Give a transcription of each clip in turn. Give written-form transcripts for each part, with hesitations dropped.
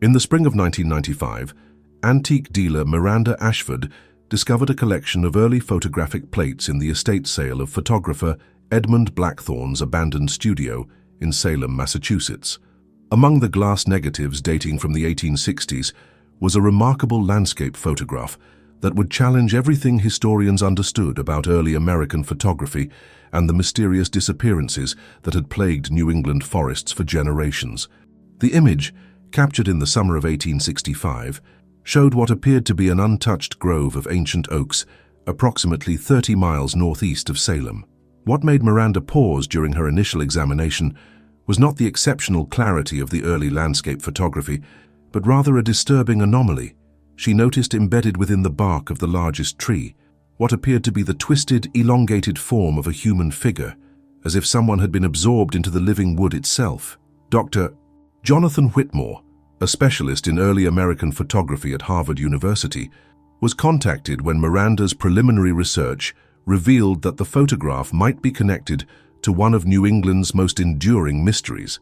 In the spring of 1995, antique dealer Miranda Ashford discovered a collection of early photographic plates in the estate sale of photographer Edmund Blackthorne's abandoned studio in Salem, Massachusetts. Among the glass negatives dating from the 1860s was a remarkable landscape photograph that would challenge everything historians understood about early American photography and the mysterious disappearances that had plagued New England forests for generations. The image, captured in the summer of 1865, showed what appeared to be an untouched grove of ancient oaks approximately 30 miles northeast of Salem. What made Miranda pause during her initial examination was not the exceptional clarity of the early landscape photography, but rather a disturbing anomaly. She noticed embedded within the bark of the largest tree what appeared to be the twisted, elongated form of a human figure, as if someone had been absorbed into the living wood itself. Dr. Jonathan Whitmore, a specialist in early American photography at Harvard University, was contacted when Miranda's preliminary research revealed that the photograph might be connected to one of New England's most enduring mysteries,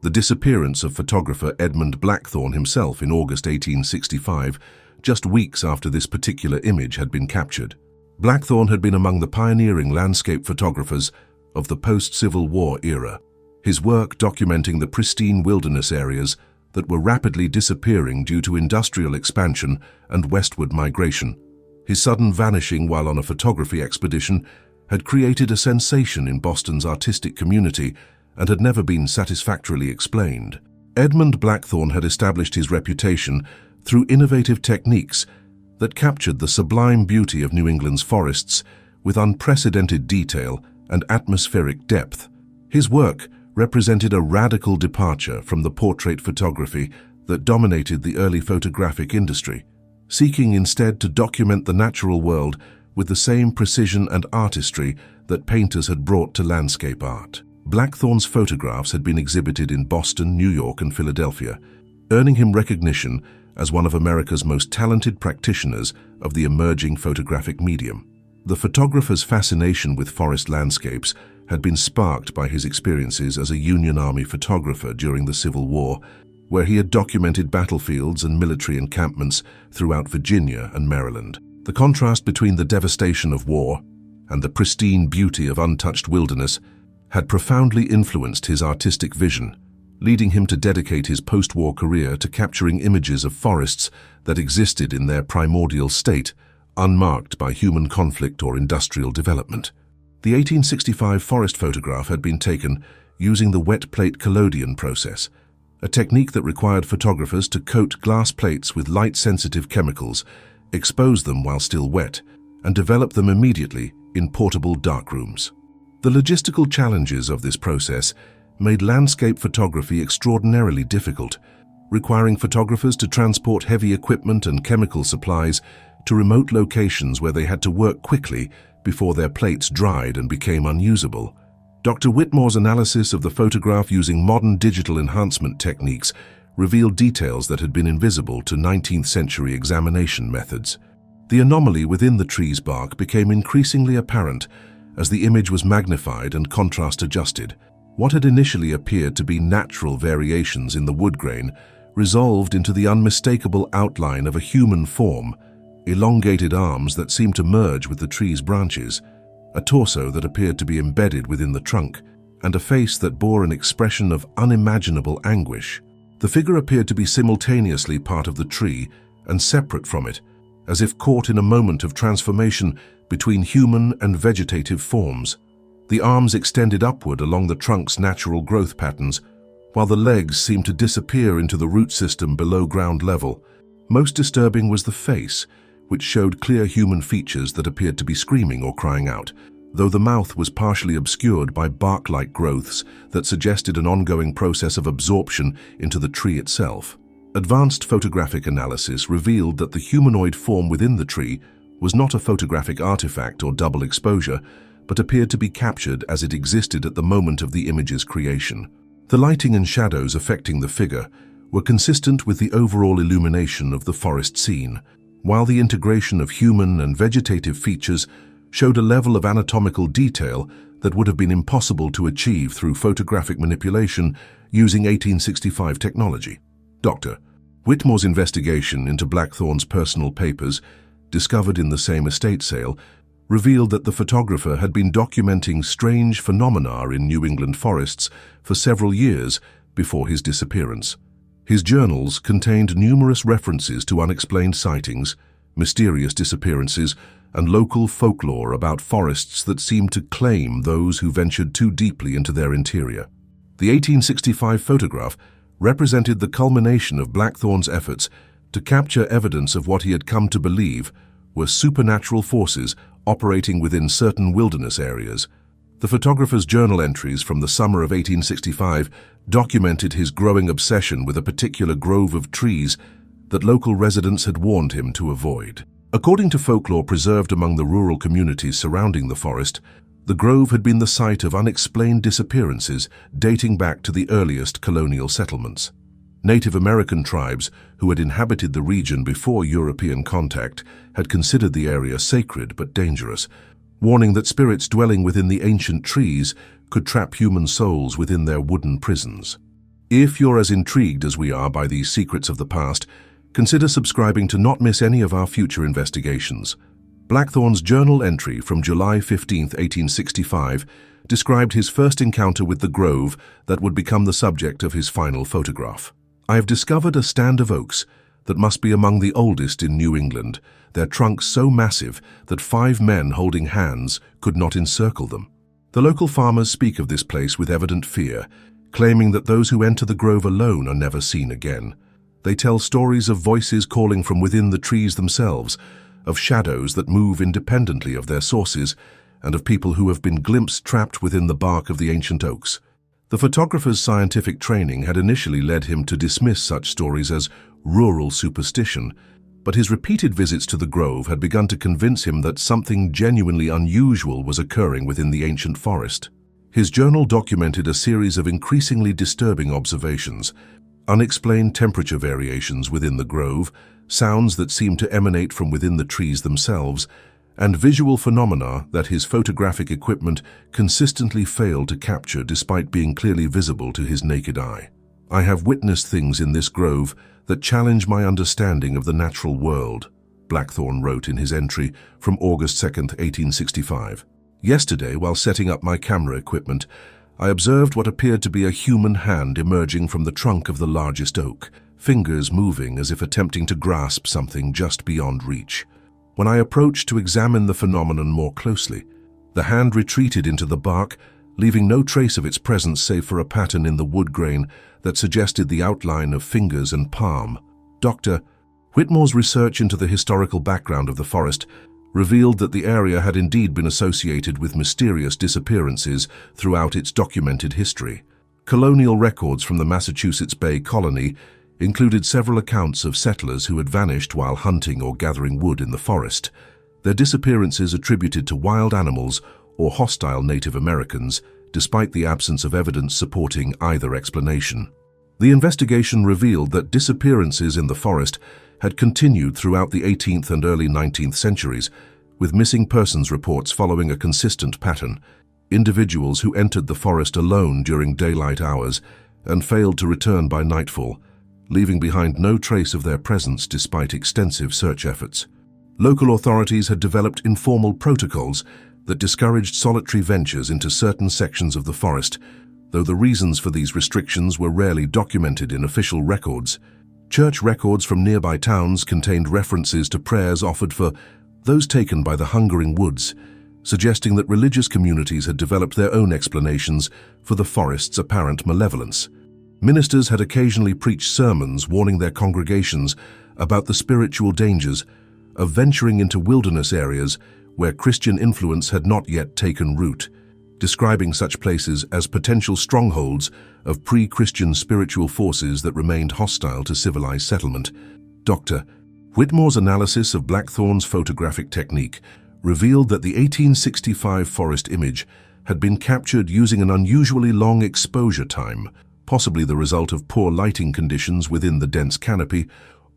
the disappearance of photographer Edmund Blackthorne himself in August 1865, just weeks after this particular image had been captured. Blackthorne had been among the pioneering landscape photographers of the post-Civil War era, his work documenting the pristine wilderness areas that were rapidly disappearing due to industrial expansion and westward migration. His sudden vanishing while on a photography expedition had created a sensation in Boston's artistic community and had never been satisfactorily explained. Edmund Blackthorne had established his reputation through innovative techniques that captured the sublime beauty of New England's forests with unprecedented detail and atmospheric depth. His work represented a radical departure from the portrait photography that dominated the early photographic industry, seeking instead to document the natural world with the same precision and artistry that painters had brought to landscape art. Blackthorne's photographs had been exhibited in Boston, New York, and Philadelphia, earning him recognition as one of America's most talented practitioners of the emerging photographic medium. The photographer's fascination with forest landscapes had been sparked by his experiences as a Union Army photographer during the Civil War, where he had documented battlefields and military encampments throughout Virginia and Maryland. The contrast between the devastation of war and the pristine beauty of untouched wilderness had profoundly influenced his artistic vision, leading him to dedicate his post-war career to capturing images of forests that existed in their primordial state, unmarked by human conflict or industrial development. The 1865 forest photograph had been taken using the wet plate collodion process, a technique that required photographers to coat glass plates with light-sensitive chemicals, expose them while still wet, and develop them immediately in portable darkrooms. The logistical challenges of this process made landscape photography extraordinarily difficult, requiring photographers to transport heavy equipment and chemical supplies to remote locations where they had to work quickly before their plates dried and became unusable. Dr. Whitmore's analysis of the photograph using modern digital enhancement techniques revealed details that had been invisible to 19th century examination methods. The anomaly within the tree's bark became increasingly apparent as the image was magnified and contrast adjusted. What had initially appeared to be natural variations in the wood grain resolved into the unmistakable outline of a human form, elongated arms that seemed to merge with the tree's branches, a torso that appeared to be embedded within the trunk, and a face that bore an expression of unimaginable anguish. The figure appeared to be simultaneously part of the tree and separate from it, as if caught in a moment of transformation between human and vegetative forms. The arms extended upward along the trunk's natural growth patterns, while the legs seemed to disappear into the root system below ground level. Most disturbing was the face, which showed clear human features that appeared to be screaming or crying out, though the mouth was partially obscured by bark-like growths that suggested an ongoing process of absorption into the tree itself. Advanced photographic analysis revealed that the humanoid form within the tree was not a photographic artifact or double exposure, but appeared to be captured as it existed at the moment of the image's creation. The lighting and shadows affecting the figure were consistent with the overall illumination of the forest scene, while the integration of human and vegetative features showed a level of anatomical detail that would have been impossible to achieve through photographic manipulation using 1865 technology. Dr. Whitmore's investigation into Blackthorne's personal papers, discovered in the same estate sale, revealed that the photographer had been documenting strange phenomena in New England forests for several years before his disappearance. His journals contained numerous references to unexplained sightings, mysterious disappearances, and local folklore about forests that seemed to claim those who ventured too deeply into their interior. The 1865 photograph represented the culmination of Blackthorne's efforts to capture evidence of what he had come to believe were supernatural forces operating within certain wilderness areas. The photographer's journal entries from the summer of 1865 documented his growing obsession with a particular grove of trees that local residents had warned him to avoid. According to folklore preserved among the rural communities surrounding the forest, the grove had been the site of unexplained disappearances dating back to the earliest colonial settlements. Native American tribes who had inhabited the region before European contact had considered the area sacred but dangerous, warning that spirits dwelling within the ancient trees could trap human souls within their wooden prisons. If you're as intrigued as we are by these secrets of the past, consider subscribing to not miss any of our future investigations. Blackthorne's journal entry from July 15, 1865, described his first encounter with the grove that would become the subject of his final photograph. "I have discovered a stand of oaks that must be among the oldest in New England, their trunks so massive that 5 men holding hands could not encircle them." The local farmers speak of this place with evident fear, claiming that those who enter the grove alone are never seen again. They tell stories of voices calling from within the trees themselves, of shadows that move independently of their sources, and of people who have been glimpsed trapped within the bark of the ancient oaks. The photographer's scientific training had initially led him to dismiss such stories as rural superstition, but his repeated visits to the grove had begun to convince him that something genuinely unusual was occurring within the ancient forest. His journal documented a series of increasingly disturbing observations: unexplained temperature variations within the grove, sounds that seemed to emanate from within the trees themselves, and visual phenomena that his photographic equipment consistently failed to capture despite being clearly visible to his naked eye. "I have witnessed things in this grove that challenge my understanding of the natural world," Blackthorne wrote in his entry from August 2, 1865. "Yesterday, while setting up my camera equipment, I observed what appeared to be a human hand emerging from the trunk of the largest oak, fingers moving as if attempting to grasp something just beyond reach. When I approached to examine the phenomenon more closely, the hand retreated into the bark, leaving no trace of its presence save for a pattern in the wood grain that suggested the outline of fingers and palm." Dr. Whitmore's research into the historical background of the forest revealed that the area had indeed been associated with mysterious disappearances throughout its documented history. Colonial records from the Massachusetts Bay Colony included several accounts of settlers who had vanished while hunting or gathering wood in the forest, their disappearances attributed to wild animals or hostile Native Americans, despite the absence of evidence supporting either explanation. The investigation revealed that disappearances in the forest had continued throughout the 18th and early 19th centuries, with missing persons reports following a consistent pattern: individuals who entered the forest alone during daylight hours and failed to return by nightfall, leaving behind no trace of their presence despite extensive search efforts. Local authorities had developed informal protocols that discouraged solitary ventures into certain sections of the forest, though the reasons for these restrictions were rarely documented in official records. Church records from nearby towns contained references to prayers offered for those taken by the hungering woods, suggesting that religious communities had developed their own explanations for the forest's apparent malevolence. Ministers had occasionally preached sermons warning their congregations about the spiritual dangers of venturing into wilderness areas where Christian influence had not yet taken root, describing such places as potential strongholds of pre-Christian spiritual forces that remained hostile to civilized settlement. Dr. Whitmore's analysis of Blackthorne's photographic technique revealed that the 1865 forest image had been captured using an unusually long exposure time, possibly the result of poor lighting conditions within the dense canopy,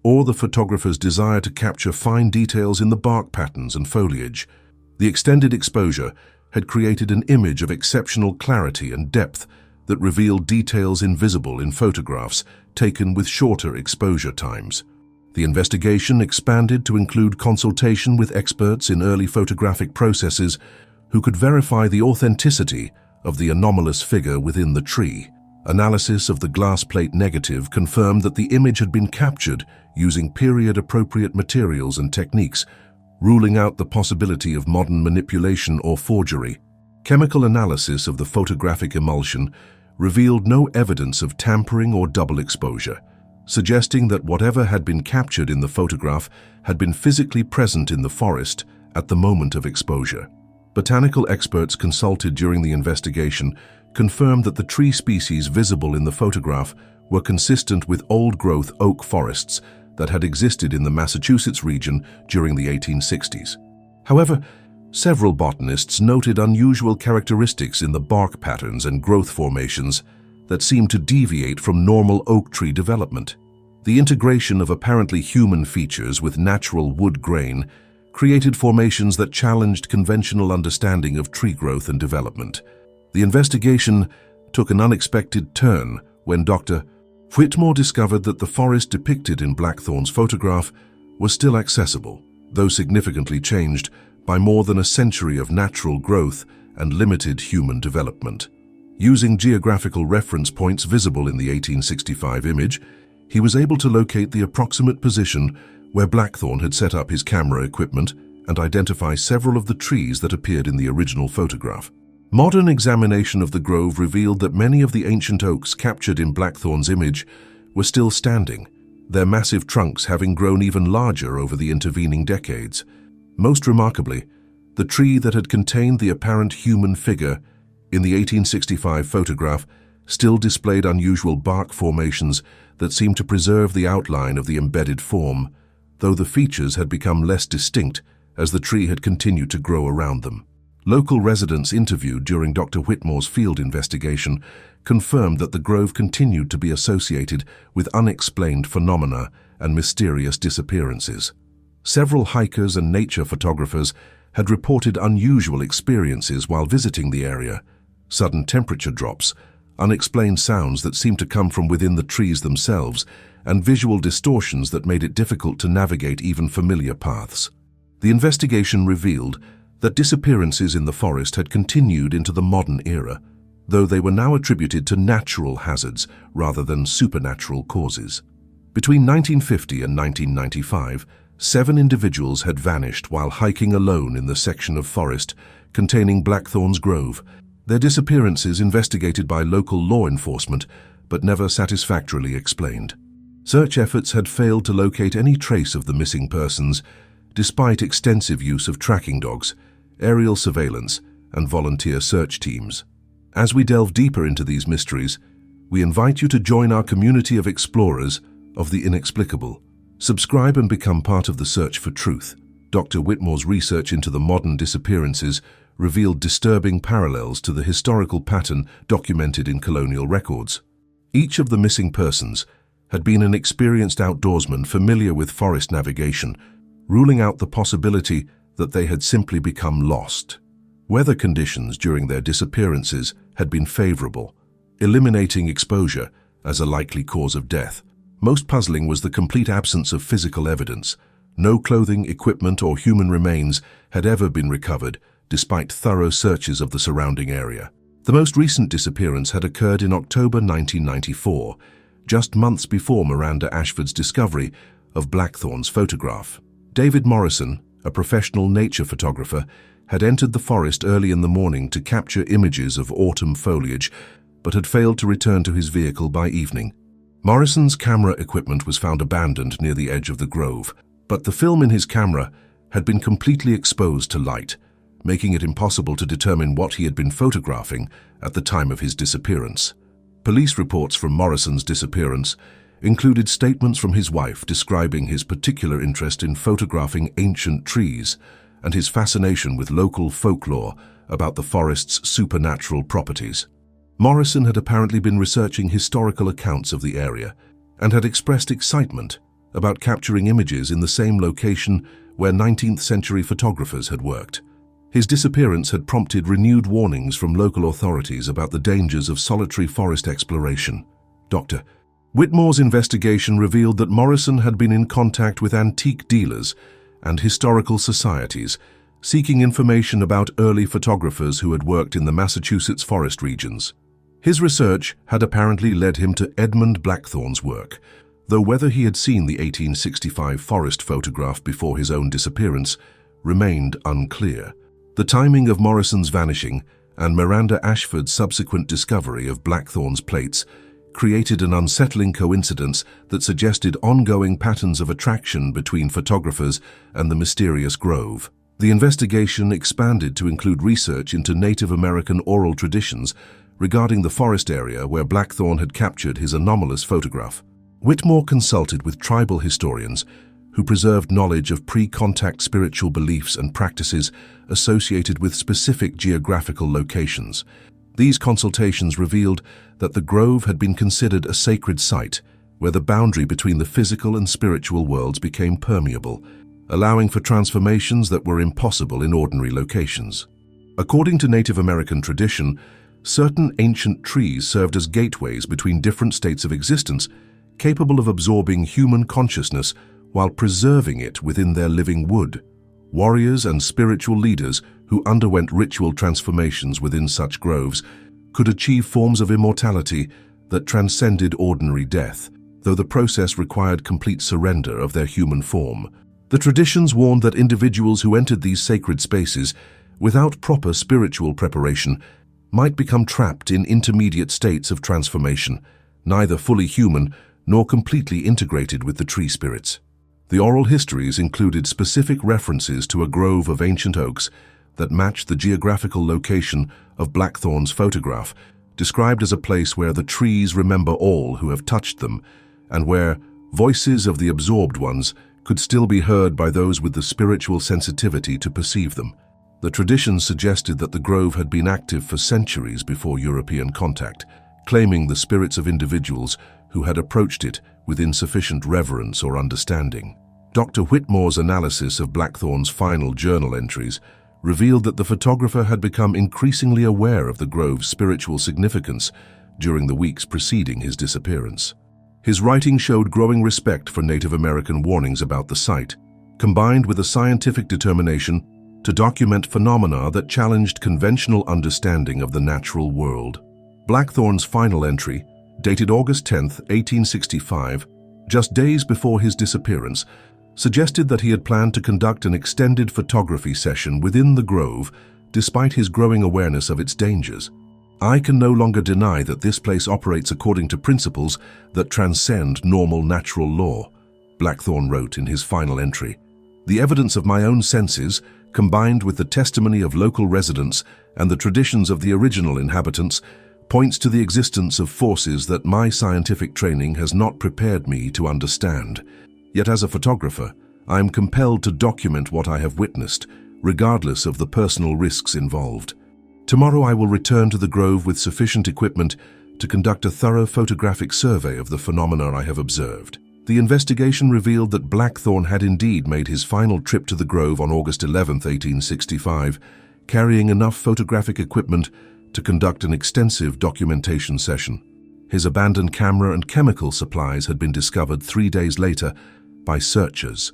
or the photographer's desire to capture fine details in the bark patterns and foliage. The extended exposure had created an image of exceptional clarity and depth that revealed details invisible in photographs taken with shorter exposure times. The investigation expanded to include consultation with experts in early photographic processes who could verify the authenticity of the anomalous figure within the tree. Analysis of the glass plate negative confirmed that the image had been captured using period-appropriate materials and techniques, ruling out the possibility of modern manipulation or forgery. Chemical analysis of the photographic emulsion revealed no evidence of tampering or double exposure, suggesting that whatever had been captured in the photograph had been physically present in the forest at the moment of exposure. Botanical experts consulted during the investigation confirmed that the tree species visible in the photograph were consistent with old-growth oak forests that had existed in the Massachusetts region during the 1860s. However, several botanists noted unusual characteristics in the bark patterns and growth formations that seemed to deviate from normal oak tree development. The integration of apparently human features with natural wood grain created formations that challenged conventional understanding of tree growth and development. The investigation took an unexpected turn when Dr. Whitmore discovered that the forest depicted in Blackthorn's photograph was still accessible, though significantly changed by more than a century of natural growth and limited human development. Using geographical reference points visible in the 1865 image, he was able to locate the approximate position where Blackthorn had set up his camera equipment and identify several of the trees that appeared in the original photograph. Modern examination of the grove revealed that many of the ancient oaks captured in Blackthorn's image were still standing, their massive trunks having grown even larger over the intervening decades. Most remarkably, the tree that had contained the apparent human figure in the 1865 photograph still displayed unusual bark formations that seemed to preserve the outline of the embedded form, though the features had become less distinct as the tree had continued to grow around them. Local residents interviewed during Dr. Whitmore's field investigation confirmed that the grove continued to be associated with unexplained phenomena and mysterious disappearances. Several hikers and nature photographers had reported unusual experiences while visiting the area: sudden temperature drops, unexplained sounds that seemed to come from within the trees themselves, and visual distortions that made it difficult to navigate even familiar paths. The investigation revealed that disappearances in the forest had continued into the modern era, though they were now attributed to natural hazards rather than supernatural causes. Between 1950 and 1995, 7 individuals had vanished while hiking alone in the section of forest containing Blackthorn's grove, their disappearances investigated by local law enforcement but never satisfactorily explained. Search efforts had failed to locate any trace of the missing persons, despite extensive use of tracking dogs, aerial surveillance, and volunteer search teams. As we delve deeper into these mysteries, we invite you to join our community of explorers of the inexplicable. Subscribe and become part of the search for truth. Dr. Whitmore's research into the modern disappearances revealed disturbing parallels to the historical pattern documented in colonial records. Each of the missing persons had been an experienced outdoorsman familiar with forest navigation, ruling out the possibility that they had simply become lost. Weather conditions during their disappearances had been favorable, eliminating exposure as a likely cause of death. Most puzzling was the complete absence of physical evidence. No clothing, equipment, or human remains had ever been recovered, despite thorough searches of the surrounding area. The most recent disappearance had occurred in October 1994, just months before Miranda Ashford's discovery of Blackthorn's photograph. David Morrison, a professional nature photographer, had entered the forest early in the morning to capture images of autumn foliage, but had failed to return to his vehicle by evening. Morrison's camera equipment was found abandoned near the edge of the grove, but the film in his camera had been completely exposed to light, making it impossible to determine what he had been photographing at the time of his disappearance. Police reports from Morrison's disappearance included statements from his wife describing his particular interest in photographing ancient trees and his fascination with local folklore about the forest's supernatural properties. Morrison had apparently been researching historical accounts of the area and had expressed excitement about capturing images in the same location where 19th-century photographers had worked. His disappearance had prompted renewed warnings from local authorities about the dangers of solitary forest exploration. Dr. Whitmore's investigation revealed that Morrison had been in contact with antique dealers and historical societies, seeking information about early photographers who had worked in the Massachusetts forest regions. His research had apparently led him to Edmund Blackthorne's work, though whether he had seen the 1865 forest photograph before his own disappearance remained unclear. The timing of Morrison's vanishing and Miranda Ashford's subsequent discovery of Blackthorne's plates created an unsettling coincidence that suggested ongoing patterns of attraction between photographers and the mysterious grove. The investigation expanded to include research into Native American oral traditions regarding the forest area where Blackthorne had captured his anomalous photograph. Whitmore consulted with tribal historians who preserved knowledge of pre-contact spiritual beliefs and practices associated with specific geographical locations. These consultations revealed that the grove had been considered a sacred site where the boundary between the physical and spiritual worlds became permeable, allowing for transformations that were impossible in ordinary locations. According to Native American tradition, certain ancient trees served as gateways between different states of existence, capable of absorbing human consciousness while preserving it within their living wood. Warriors and spiritual leaders who underwent ritual transformations within such groves could achieve forms of immortality that transcended ordinary death, though the process required complete surrender of their human form. The traditions warned that individuals who entered these sacred spaces without proper spiritual preparation might become trapped in intermediate states of transformation, neither fully human nor completely integrated with the tree spirits. The oral histories included specific references to a grove of ancient oaks that matched the geographical location of Blackthorne's photograph, described as a place where the trees remember all who have touched them, and where voices of the absorbed ones could still be heard by those with the spiritual sensitivity to perceive them. The traditions suggested that the grove had been active for centuries before European contact, claiming the spirits of individuals who had approached it with insufficient reverence or understanding. Dr. Whitmore's analysis of Blackthorne's final journal entries revealed that the photographer had become increasingly aware of the grove's spiritual significance during the weeks preceding his disappearance. His writing showed growing respect for Native American warnings about the site, combined with a scientific determination to document phenomena that challenged conventional understanding of the natural world. Blackthorne's final entry, dated August 10, 1865, just days before his disappearance, suggested that he had planned to conduct an extended photography session within the grove despite his growing awareness of its dangers. "I can no longer deny that this place operates according to principles that transcend normal natural law," Blackthorne wrote in his final entry. "The evidence of my own senses, combined with the testimony of local residents and the traditions of the original inhabitants, points to the existence of forces that my scientific training has not prepared me to understand. Yet as a photographer, I am compelled to document what I have witnessed, regardless of the personal risks involved. Tomorrow I will return to the grove with sufficient equipment to conduct a thorough photographic survey of the phenomena I have observed." The investigation revealed that Blackthorne had indeed made his final trip to the grove on August 11, 1865, carrying enough photographic equipment to conduct an extensive documentation session. His abandoned camera and chemical supplies had been discovered 3 days later by searchers,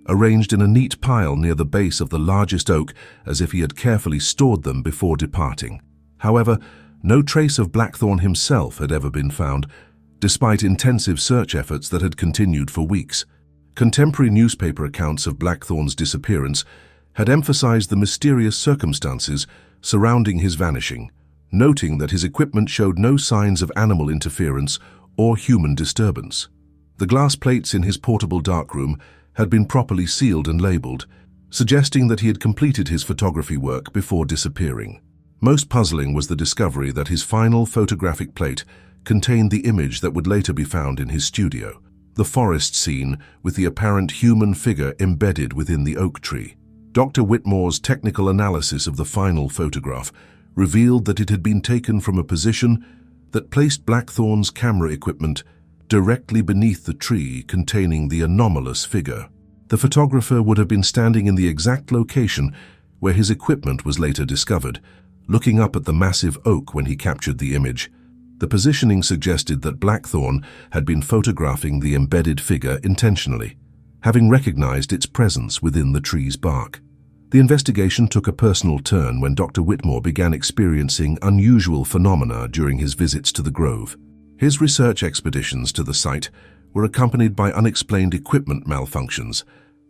arranged in a neat pile near the base of the largest oak as if he had carefully stored them before departing. However, no trace of Blackthorne himself had ever been found, despite intensive search efforts that had continued for weeks. Contemporary newspaper accounts of Blackthorne's disappearance had emphasized the mysterious circumstances surrounding his vanishing, noting that his equipment showed no signs of animal interference or human disturbance. The glass plates in his portable darkroom had been properly sealed and labeled, suggesting that he had completed his photography work before disappearing. Most puzzling was the discovery that his final photographic plate contained the image that would later be found in his studio, the forest scene with the apparent human figure embedded within the oak tree. Dr. Whitmore's technical analysis of the final photograph revealed that it had been taken from a position that placed Blackthorne's camera equipment directly beneath the tree containing the anomalous figure. The photographer would have been standing in the exact location where his equipment was later discovered, looking up at the massive oak when he captured the image. The positioning suggested that Blackthorn had been photographing the embedded figure intentionally, having recognized its presence within the tree's bark. The investigation took a personal turn when Dr. Whitmore began experiencing unusual phenomena during his visits to the grove. His research expeditions to the site were accompanied by unexplained equipment malfunctions,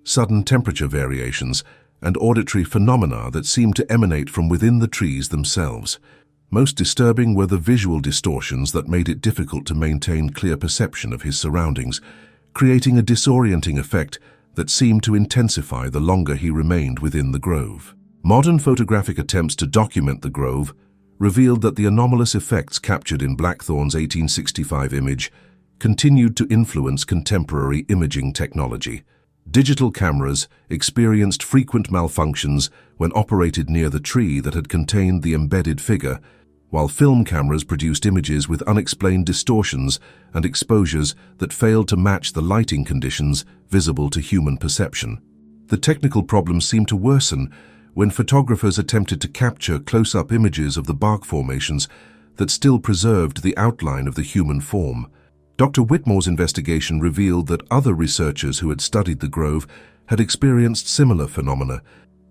sudden temperature variations, and auditory phenomena that seemed to emanate from within the trees themselves. Most disturbing were the visual distortions that made it difficult to maintain clear perception of his surroundings, creating a disorienting effect that seemed to intensify the longer he remained within the grove. Modern photographic attempts to document the grove revealed that the anomalous effects captured in Blackthorn's 1865 image continued to influence contemporary imaging technology. Digital cameras experienced frequent malfunctions when operated near the tree that had contained the embedded figure, while film cameras produced images with unexplained distortions and exposures that failed to match the lighting conditions visible to human perception. The technical problems seemed to worsen when photographers attempted to capture close-up images of the bark formations that still preserved the outline of the human form. Dr. Whitmore's investigation revealed that other researchers who had studied the grove had experienced similar phenomena,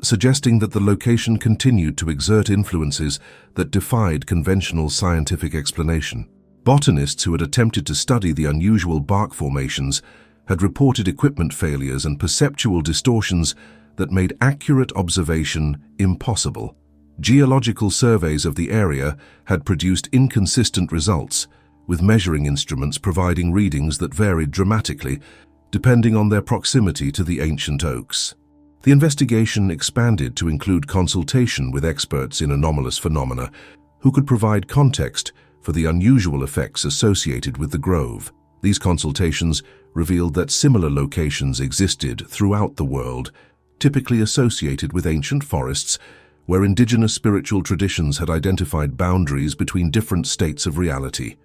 suggesting that the location continued to exert influences that defied conventional scientific explanation. Botanists who had attempted to study the unusual bark formations had reported equipment failures and perceptual distortions that made accurate observation impossible. Geological surveys of the area had produced inconsistent results, with measuring instruments providing readings that varied dramatically, depending on their proximity to the ancient oaks. The investigation expanded to include consultation with experts in anomalous phenomena who could provide context for the unusual effects associated with the grove. These consultations revealed that similar locations existed throughout the world, typically associated with ancient forests, where indigenous spiritual traditions had identified boundaries between different states of reality.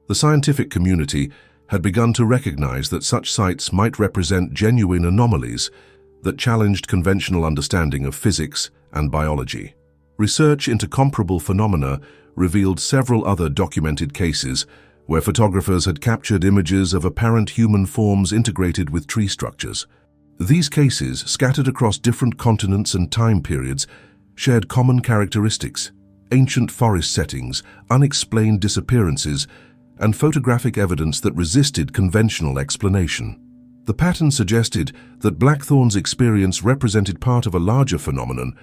The scientific community had begun to recognize that such sites might represent genuine anomalies that challenged conventional understanding of physics and biology. Research into comparable phenomena revealed several other documented cases where photographers had captured images of apparent human forms integrated with tree structures. These cases, scattered across different continents and time periods, shared common characteristics: ancient forest settings, unexplained disappearances, and photographic evidence that resisted conventional explanation. The pattern suggested that Blackthorn's experience represented part of a larger phenomenon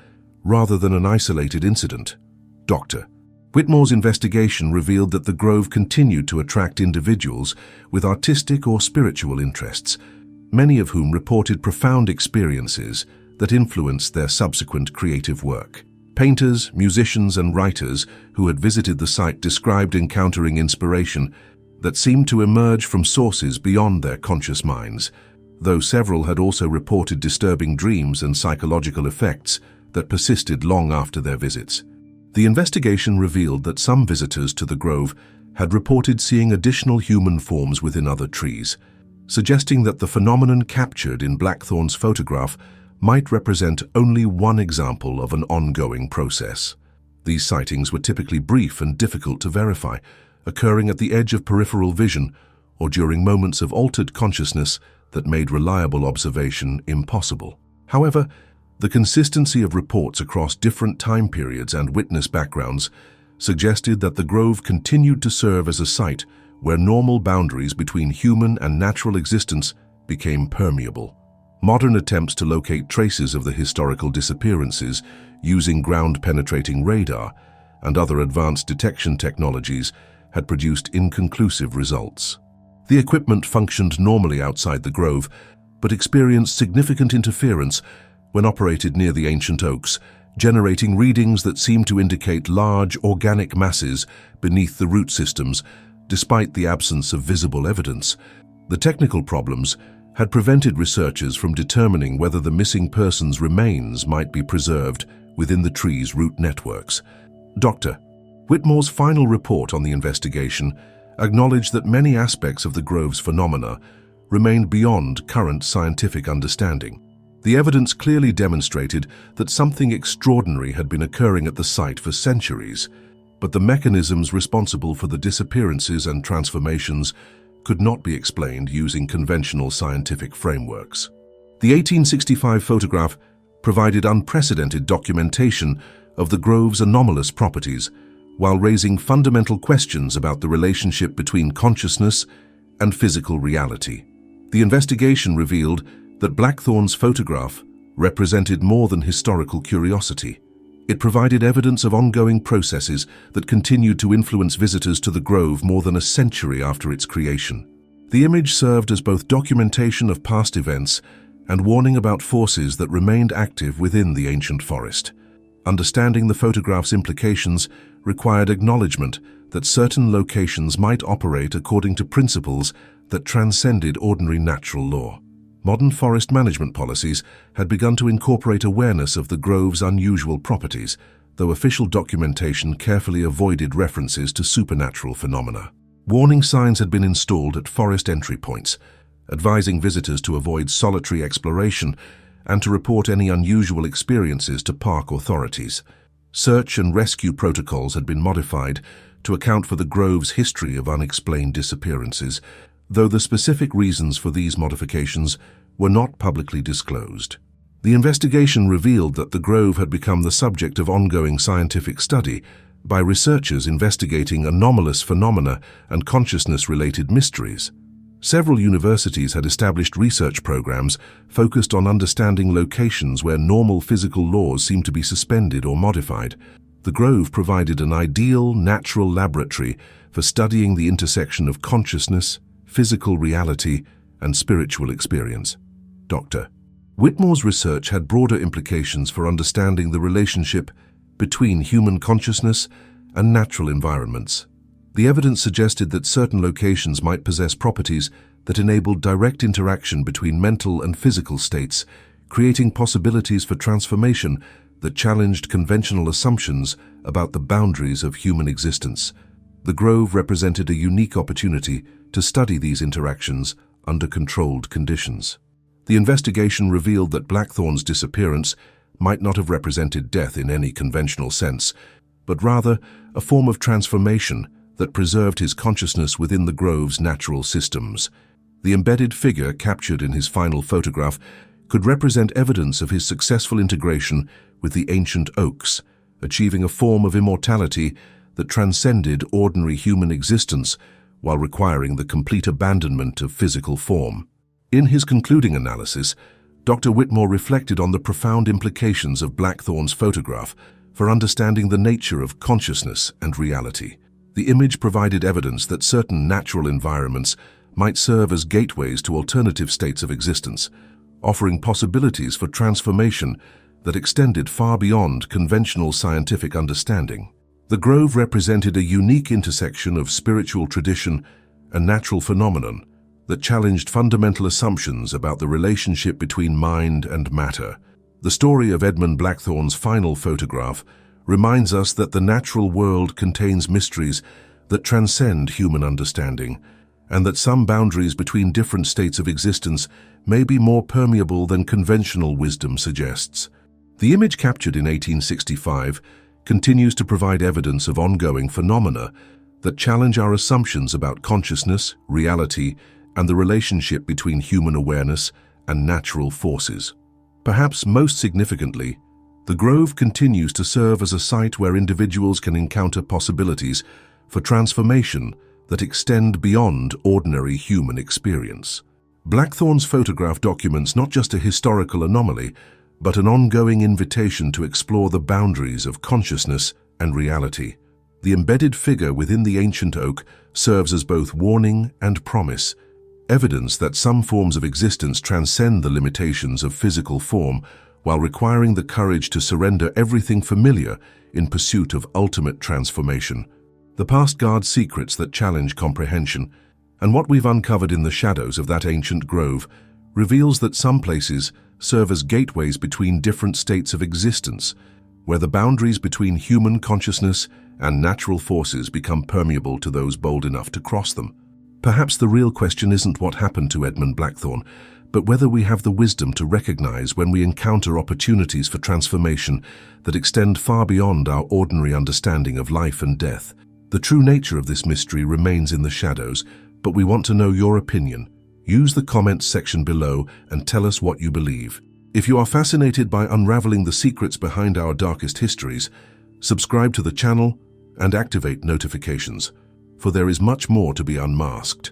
rather than an isolated incident. Dr. Whitmore's investigation revealed that the grove continued to attract individuals with artistic or spiritual interests, many of whom reported profound experiences that influenced their subsequent creative work. Painters, musicians, and writers who had visited the site described encountering inspiration that seemed to emerge from sources beyond their conscious minds, though several had also reported disturbing dreams and psychological effects that persisted long after their visits. The investigation revealed that some visitors to the grove had reported seeing additional human forms within other trees, suggesting that the phenomenon captured in Blackthorn's photograph might represent only one example of an ongoing process. These sightings were typically brief and difficult to verify, occurring at the edge of peripheral vision or during moments of altered consciousness that made reliable observation impossible. However, the consistency of reports across different time periods and witness backgrounds suggested that the grove continued to serve as a site where normal boundaries between human and natural existence became permeable. Modern attempts to locate traces of the historical disappearances using ground-penetrating radar and other advanced detection technologies had produced inconclusive results. The equipment functioned normally outside the grove, but experienced significant interference when operated near the ancient oaks, generating readings that seemed to indicate large organic masses beneath the root systems, despite the absence of visible evidence. The technical problems had prevented researchers from determining whether the missing person's remains might be preserved within the tree's root networks. Dr. Whitmore's final report on the investigation acknowledged that many aspects of the grove's phenomena remained beyond current scientific understanding. The evidence clearly demonstrated that something extraordinary had been occurring at the site for centuries, but the mechanisms responsible for the disappearances and transformations could not be explained using conventional scientific frameworks. The 1865 photograph provided unprecedented documentation of the grove's anomalous properties, while raising fundamental questions about the relationship between consciousness and physical reality. The investigation revealed that Blackthorne's photograph represented more than historical curiosity. It provided evidence of ongoing processes that continued to influence visitors to the grove more than a century after its creation. The image served as both documentation of past events and warning about forces that remained active within the ancient forest. Understanding the photograph's implications required acknowledgement that certain locations might operate according to principles that transcended ordinary natural law. Modern forest management policies had begun to incorporate awareness of the grove's unusual properties, though official documentation carefully avoided references to supernatural phenomena. Warning signs had been installed at forest entry points, advising visitors to avoid solitary exploration and to report any unusual experiences to park authorities. Search and rescue protocols had been modified to account for the grove's history of unexplained disappearances, though the specific reasons for these modifications were not publicly disclosed. The investigation revealed that the grove had become the subject of ongoing scientific study by researchers investigating anomalous phenomena and consciousness-related mysteries. Several universities had established research programs focused on understanding locations where normal physical laws seemed to be suspended or modified. The grove provided an ideal, natural laboratory for studying the intersection of consciousness, physical reality, and spiritual experience. Dr. Whitmore's research had broader implications for understanding the relationship between human consciousness and natural environments. The evidence suggested that certain locations might possess properties that enabled direct interaction between mental and physical states, creating possibilities for transformation that challenged conventional assumptions about the boundaries of human existence. The grove represented a unique opportunity to study these interactions under controlled conditions. The investigation revealed that Blackthorne's disappearance might not have represented death in any conventional sense, but rather a form of transformation that preserved his consciousness within the grove's natural systems. The embedded figure captured in his final photograph could represent evidence of his successful integration with the ancient oaks, achieving a form of immortality that transcended ordinary human existence while requiring the complete abandonment of physical form. In his concluding analysis, Dr. Whitmore reflected on the profound implications of Blackthorne's photograph for understanding the nature of consciousness and reality. The image provided evidence that certain natural environments might serve as gateways to alternative states of existence, offering possibilities for transformation that extended far beyond conventional scientific understanding. The grove represented a unique intersection of spiritual tradition and natural phenomenon that challenged fundamental assumptions about the relationship between mind and matter. The story of Edmund Blackthorne's final photograph reminds us that the natural world contains mysteries that transcend human understanding, and that some boundaries between different states of existence may be more permeable than conventional wisdom suggests. The image captured in 1865 continues to provide evidence of ongoing phenomena that challenge our assumptions about consciousness, reality, and the relationship between human awareness and natural forces. Perhaps most significantly, the grove continues to serve as a site where individuals can encounter possibilities for transformation that extend beyond ordinary human experience. Blackthorne's photograph documents not just a historical anomaly, but an ongoing invitation to explore the boundaries of consciousness and reality. The embedded figure within the ancient oak serves as both warning and promise, evidence that some forms of existence transcend the limitations of physical form while requiring the courage to surrender everything familiar in pursuit of ultimate transformation. The past guards secrets that challenge comprehension, and what we've uncovered in the shadows of that ancient grove reveals that some places serve as gateways between different states of existence, where the boundaries between human consciousness and natural forces become permeable to those bold enough to cross them. Perhaps the real question isn't what happened to Edmund Blackthorne, but whether we have the wisdom to recognize when we encounter opportunities for transformation that extend far beyond our ordinary understanding of life and death. The true nature of this mystery remains in the shadows, but we want to know your opinion. Use the comments section below and tell us what you believe. If you are fascinated by unraveling the secrets behind our darkest histories, subscribe to the channel and activate notifications, for there is much more to be unmasked.